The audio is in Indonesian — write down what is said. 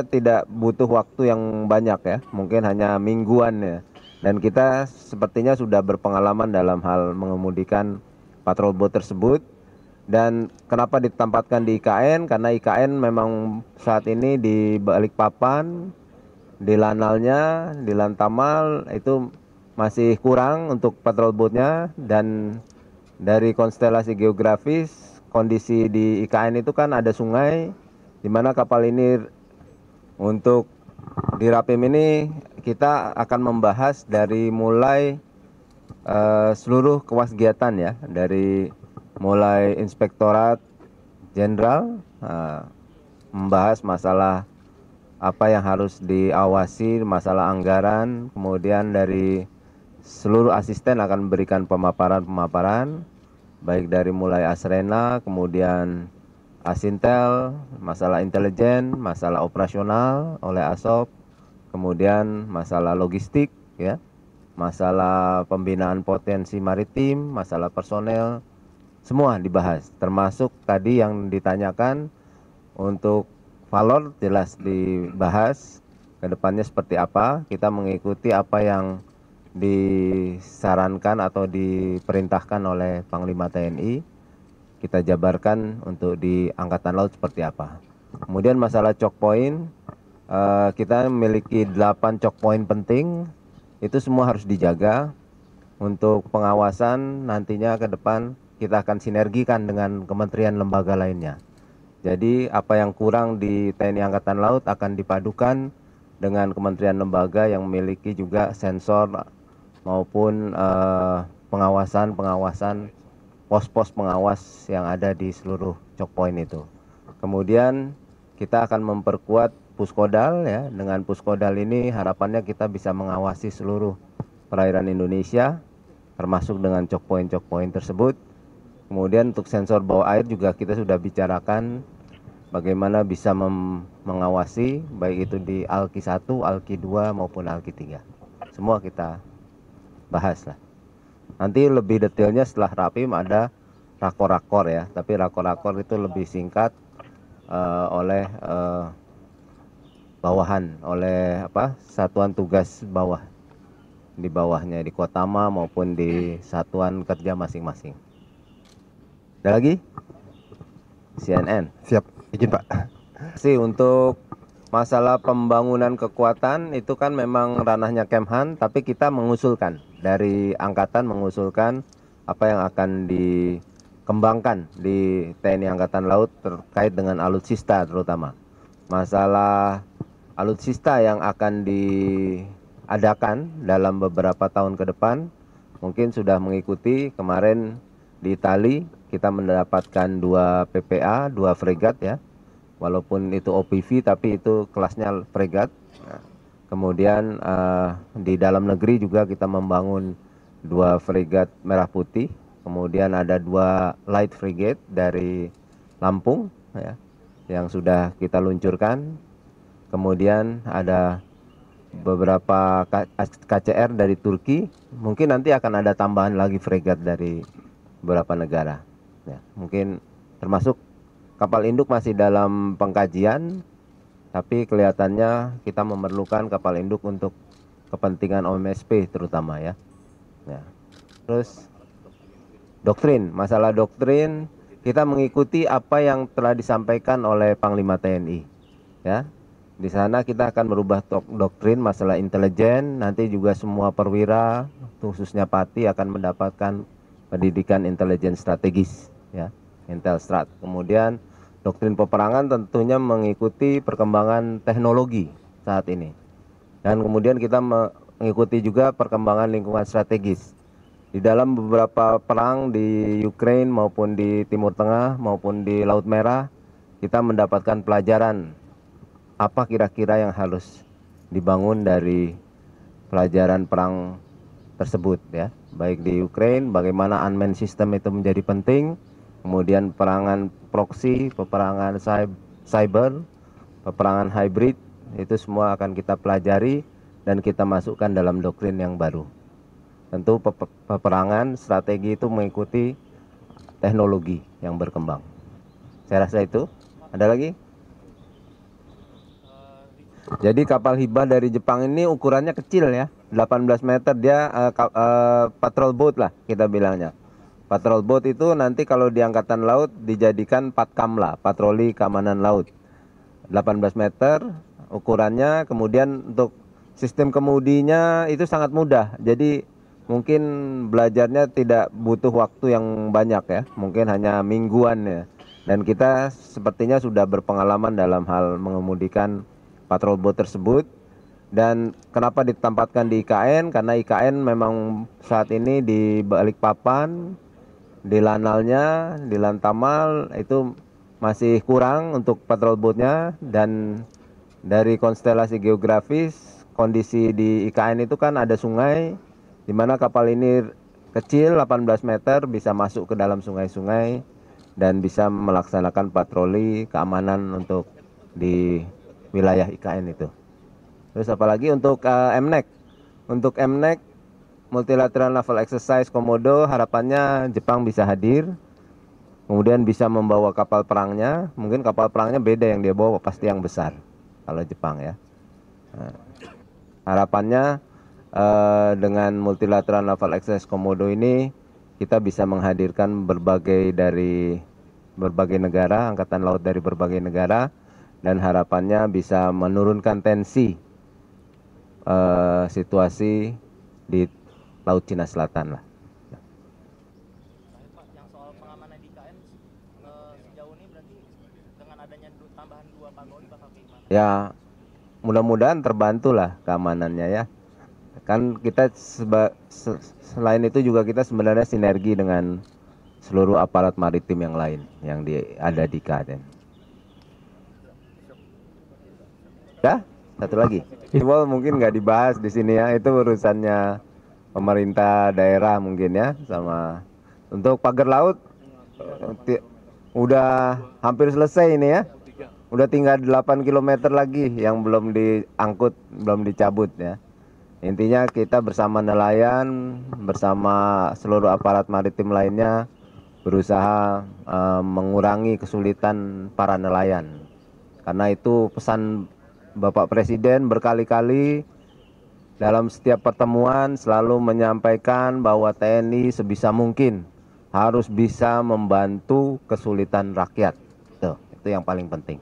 tidak butuh waktu yang banyak ya, mungkin hanya mingguan ya. Dan kita sepertinya sudah berpengalaman dalam hal mengemudikan patrol boat tersebut. Dan kenapa ditempatkan di IKN? Karena IKN memang saat ini di Balikpapan, di Lanalnya, di Lantamal itu masih kurang untuk patrol boatnya. Dan dari konstelasi geografis, kondisi di IKN itu kan ada sungai, di mana kapal ini untuk di Rapim ini kita akan membahas dari mulai seluruh kegiatan ya, dari mulai Inspektorat Jenderal membahas masalah apa yang harus diawasi, masalah anggaran, kemudian dari seluruh asisten akan memberikan pemaparan-pemaparan, baik dari mulai Asrena, kemudian Asintel, masalah intelijen, masalah operasional oleh ASOP, kemudian masalah logistik, ya, masalah pembinaan potensi maritim, masalah personel, semua dibahas. Termasuk tadi yang ditanyakan untuk valor jelas dibahas, kedepannya seperti apa, kita mengikuti apa yang disarankan atau diperintahkan oleh Panglima TNI. Kita jabarkan untuk di Angkatan Laut seperti apa. Kemudian masalah choke point, kita memiliki 8 choke point penting, itu semua harus dijaga. Untuk pengawasan nantinya ke depan kita akan sinergikan dengan kementerian lembaga lainnya. Jadi apa yang kurang di TNI Angkatan Laut akan dipadukan dengan kementerian lembaga yang memiliki juga sensor maupun pengawasan pos-pos pengawas yang ada di seluruh choke point itu. Kemudian kita akan memperkuat Puskodal ya. Dengan Puskodal ini harapannya kita bisa mengawasi seluruh perairan Indonesia termasuk dengan choke point tersebut. Kemudian untuk sensor bawah air juga kita sudah bicarakan bagaimana bisa mengawasi baik itu di Alki 1, Alki 2 maupun Alki 3. Semua kita bahas lah. Nanti lebih detailnya setelah Rapim ada rakor-rakor ya, tapi rakor-rakor itu lebih singkat oleh bawahan, oleh satuan tugas bawah, di bawahnya di Kotama maupun di satuan kerja masing-masing. Ada lagi? CNN. Siap, izin Pak. Untuk masalah pembangunan kekuatan itu kan memang ranahnya Kemhan, tapi kita mengusulkan dari angkatan mengusulkan apa yang akan dikembangkan di TNI Angkatan Laut terkait dengan alutsista terutama. Masalah alutsista yang akan diadakan dalam beberapa tahun ke depan mungkin sudah mengikuti kemarin di Itali kita mendapatkan 2 PPA, 2 fregat ya. Walaupun itu OPV tapi itu kelasnya fregat. Nah, kemudian di dalam negeri juga kita membangun 2 fregat merah putih. Kemudian ada 2 light frigate dari Lampung ya, yang sudah kita luncurkan. Kemudian ada beberapa KCR dari Turki. Mungkin nanti akan ada tambahan lagi fregat dari beberapa negara. Ya, mungkin termasuk kapal induk masih dalam pengkajian, tapi kelihatannya kita memerlukan kapal induk untuk kepentingan OMSP terutama ya. Terus doktrin, masalah doktrin kita mengikuti apa yang telah disampaikan oleh Panglima TNI. Ya, di sana kita akan merubah doktrin masalah intelijen. Nanti juga semua perwira, khususnya Pati akan mendapatkan pendidikan intelijen strategis, ya, Intelstrat. Kemudian doktrin peperangan tentunya mengikuti perkembangan teknologi saat ini. Dan kemudian kita mengikuti juga perkembangan lingkungan strategis. Di dalam beberapa perang di Ukraina maupun di Timur Tengah maupun di Laut Merah, kita mendapatkan pelajaran apa kira-kira yang harus dibangun dari pelajaran perang tersebut ya. Baik di Ukraina, bagaimana unmanned system itu menjadi penting. Kemudian peperangan proxy, peperangan cyber, peperangan hybrid, itu semua akan kita pelajari dan kita masukkan dalam doktrin yang baru. Tentu peperangan strategi itu mengikuti teknologi yang berkembang. Saya rasa itu. Ada lagi? Jadi kapal hibah dari Jepang ini ukurannya kecil ya, 18 meter dia patrol boat lah kita bilangnya. Patrol boat itu nanti kalau di Angkatan Laut dijadikan Patkamla, patroli keamanan laut. 18 meter ukurannya, kemudian untuk sistem kemudinya itu sangat mudah. Jadi mungkin belajarnya tidak butuh waktu yang banyak ya, mungkin hanya mingguan ya. Dan kita sepertinya sudah berpengalaman dalam hal mengemudikan patrol boat tersebut. Dan kenapa ditempatkan di IKN? Karena IKN memang saat ini di Balikpapan, di Lanalnya, di Lantamal itu masih kurang untuk patrol boatnya. Dan dari konstelasi geografis, kondisi di IKN itu kan ada sungai, di mana kapal ini kecil 18 meter bisa masuk ke dalam sungai-sungai dan bisa melaksanakan patroli keamanan untuk di wilayah IKN itu. Terus apalagi untuk MNEC. Untuk MNEC, Multilateral Naval Exercise Komodo, harapannya Jepang bisa hadir. Kemudian bisa membawa kapal perangnya. Mungkin kapal perangnya beda yang dia bawa, pasti yang besar. Kalau Jepang ya. Nah, harapannya dengan Multilateral Naval Exercise Komodo ini kita bisa menghadirkan berbagai negara, angkatan laut dari berbagai negara, dan harapannya bisa menurunkan tensi situasi di Laut Cina Selatan lah. Pak, yang soal pengamanan di KN sejauh ini berarti dengan adanya tambahan 2 patroli bakal gimana? Ya, mudah-mudahan terbantu lah keamanannya ya. Kan kita selain itu juga kita sebenarnya sinergi dengan seluruh aparat maritim yang lain yang ada di KN. Ya, satu lagi. Simbol mungkin nggak dibahas di sini ya, itu urusannya pemerintah daerah mungkin ya, sama untuk pagar laut udah hampir selesai ini ya. Udah tinggal 8 km lagi yang belum diangkut, belum dicabut ya. Intinya kita bersama nelayan, bersama seluruh aparat maritim lainnya berusaha mengurangi kesulitan para nelayan. Karena itu pesan Bapak Presiden berkali-kali dalam setiap pertemuan selalu menyampaikan bahwa TNI sebisa mungkin harus bisa membantu kesulitan rakyat. Itu yang paling penting.